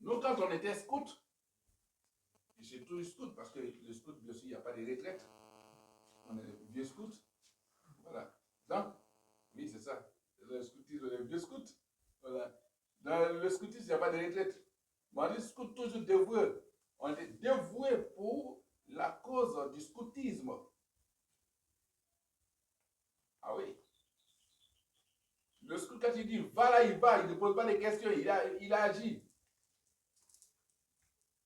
Nous, quand on était scout, et c'est tout scout, parce que le scout, bien sûr, il n'y a pas de retraite. On est vieux scout. Voilà. Donc, oui, c'est ça. Le scoutisme, les vieux scouts. Voilà. Dans le scoutisme, il n'y a pas de retraite. Mais on est scout toujours dévoué. On est dévoué pour la cause du scoutisme. Ah oui. Le scout, quand il dit va là, il va, il ne pose pas de questions, il a agi.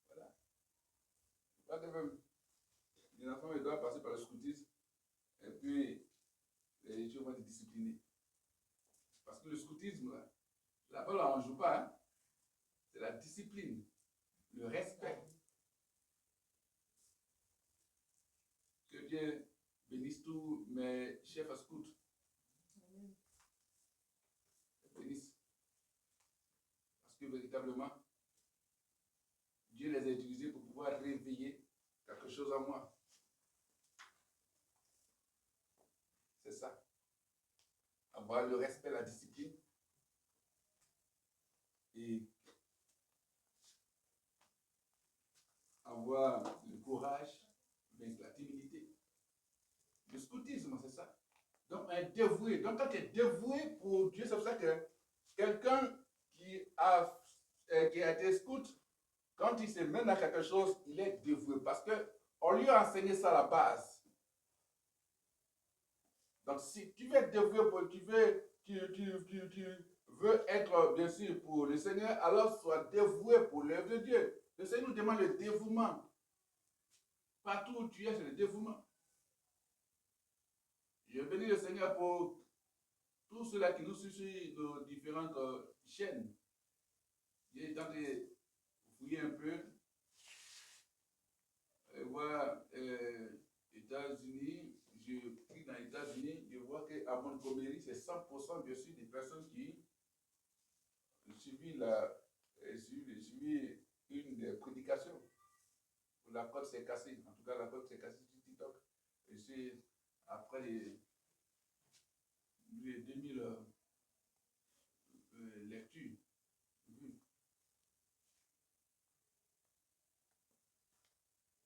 Voilà. Pas que même les enfants ils doivent passer par le scoutisme et puis les gens vont être disciplinés. Parce que le scoutisme, là-bas, là, on ne joue pas. Hein? C'est la discipline, le respect. Que Dieu bénisse tous mes chefs à scouts. Bénisse. Parce que véritablement, Dieu les a utilisés pour pouvoir réveiller quelque chose en moi. C'est ça. Avoir le respect, la discipline et avoir le courage, mais la timidité. Le scoutisme, c'est ça. Donc, un dévoué. Donc, quand tu es dévoué pour Dieu, c'est pour ça que quelqu'un qui a été scout, quand il se mène à quelque chose, il est dévoué. Parce qu'on lui a enseigné ça à la base. Donc, si tu veux être dévoué, tu veux être, bien sûr, pour le Seigneur, alors sois dévoué pour l'œuvre de Dieu. Le Seigneur nous demande le dévouement. Partout où tu es, c'est le dévouement. Je bénis le Seigneur pour tous ceux-là qui nous suivent sur nos différentes chaînes. J'ai tenté de fouiller un peu, voir États-Unis. Je clique dans les États-Unis, je vois qu'à Montgomery, c'est 100% bien sûr des personnes qui suivi une des prédications. La côte s'est cassée. En tout cas, la côte s'est cassée sur TikTok. Et c'est après les 2000 lectures.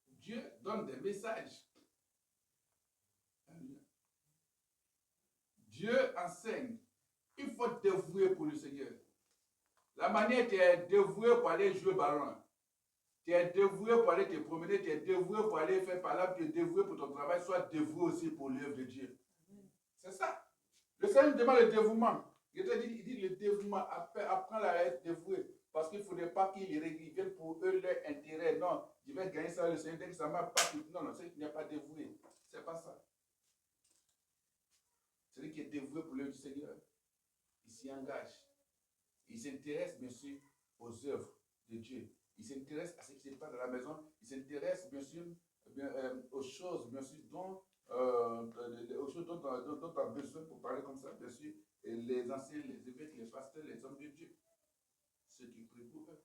Dieu donne des messages. Dieu enseigne. Il faut te dévouer pour le Seigneur. La manière tu es dévoué pour aller jouer au ballon. Tu es dévoué pour aller te promener, tu es dévoué pour aller faire par là, tu es dévoué pour ton travail, sois dévoué aussi pour l'œuvre de Dieu. C'est ça. Le Seigneur nous demande le dévouement. Il dit le dévouement, apprends à être dévoué. Parce qu'il ne faudrait pas qu'ils viennent pour eux leur intérêt. Non, je vais gagner ça, le Seigneur, dès que ça m'a pas. Non, non, celui qui n'est pas dévoué. C'est pas ça. Celui qui est dévoué pour l'œuvre du Seigneur, il s'y engage. Il s'intéresse, bien sûr, aux œuvres de Dieu. Il s'intéresse à ce qui se passe dans la maison. Il s'intéresse, bien sûr, aux choses, bien sûr, aux choses dont on a besoin pour parler comme ça, bien sûr. Et les anciens, les évêques, les pasteurs, les hommes de Dieu, ceux qui prient pour eux.